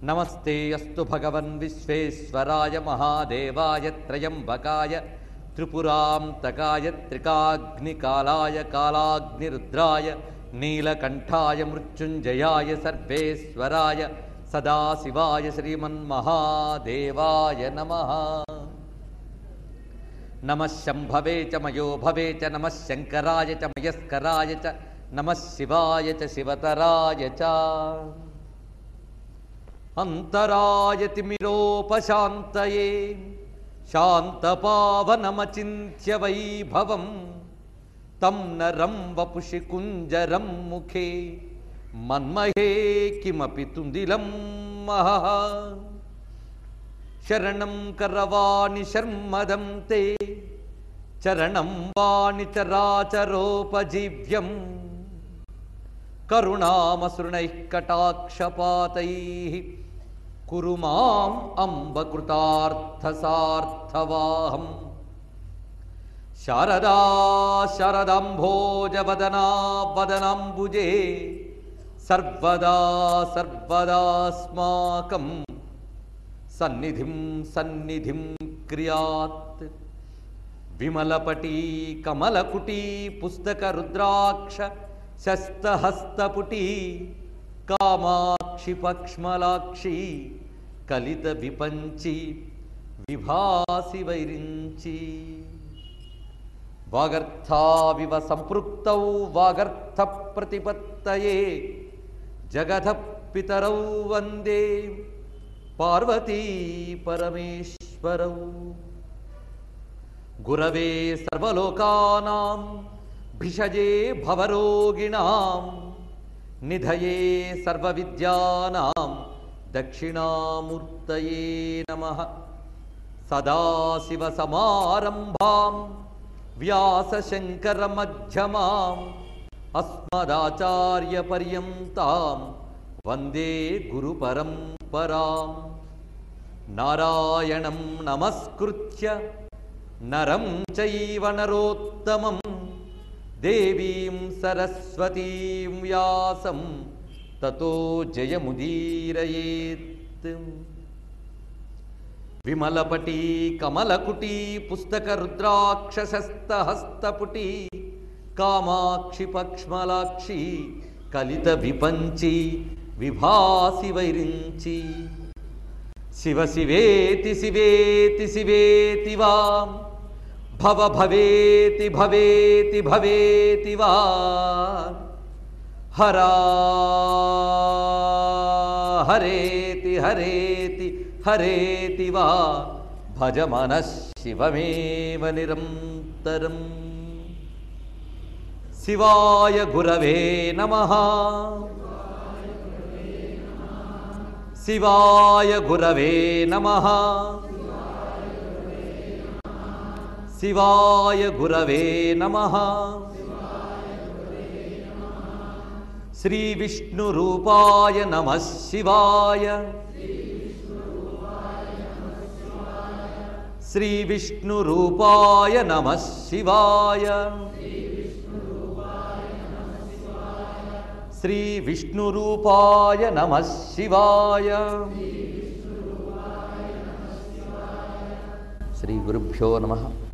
नमस्ते अस्तु भगवन् विश्वेश्वराय महादेवाय त्रयंबकाय त्रिपुरांतकाय त्रिकाग्निकालाय कालाग्निरुद्राय नीलकंठाय मृत्युंजयाय सर्वेश्वराय सदाशिवाय श्रीमन्महादेवाय नमः। नमः शंभवे च मयो भवे च नमः शंकराय च मयस्कराय च नमः शिवाय च शिवतराय च अंतराय तिमिरोपशान्तये शान्तपावनमचिन्त्य वैभवं तं नरं वपुषि कुञ्जरं मुखे मन्महे किमपि तुन्दिलं महः। शरणं करवाणि शर्मदं ते चरणं वाणि चराचरोपजीव्यं करुणामसृणैः कटाक्षपातैः कुरु माम् अम्ब कृतार्थसार्थवाहम्। शारदा शरदाम्भोजवदना वदनाम्बुजे सर्वदा सर्वदास्माकं सन्निधिं सन्निधिं क्रियात्। विमलपटी कमलकुटी पुस्तकरुद्राक्ष शस्तहस्तपुटी कामाक्षि पक्ष्मलाक्षी कलित विपंची विभासी वैरिंची। वागर्थाविव संपृक्तौ वागर्थ प्रतिपत्तये जगतः पितरौ वंदे पार्वती परमेश्वरौ। गुरवे सर्वलोकानां भिषजे भवरोगिणां निधये सर्वविद्यानां दक्षिणामूर्तये नमः। सदाशिवसमारम्भां व्यासशङ्करमध्यमाम् अस्मदाचार्यपर्यन्तां वन्दे गुरुपरम्परां। नारायणं नमस्कृत्य नरं चैव नरोत्तमं देवीं सरस्वतीं व्यासं ततो जयमुदीरयेत्। विमलपटी कमलकुटी पुस्तकरुद्राक्षशस्तहस्तपुटी कामाक्षि पक्ष्मलाक्षी कलित विपंची विभासी वैरिंची। शिव शिवेति शिवेति शिवेति वा भव भवेति भवेति भवेति वा हरा हरेति हरेति हरेति वा भज मनः शिवमेव निरन्तरम्। शिवाय गुरवे नमः। शिवाय गुरवे नमः। शिवाय गुरवे नमः। श्री विष्णु रूपाय नमः शिवाय। श्री विष्णु रूपाय नमः शिवाय। श्री विष्णु रूपाय नमः शिवाय। श्री गुरुभ्यो नमः।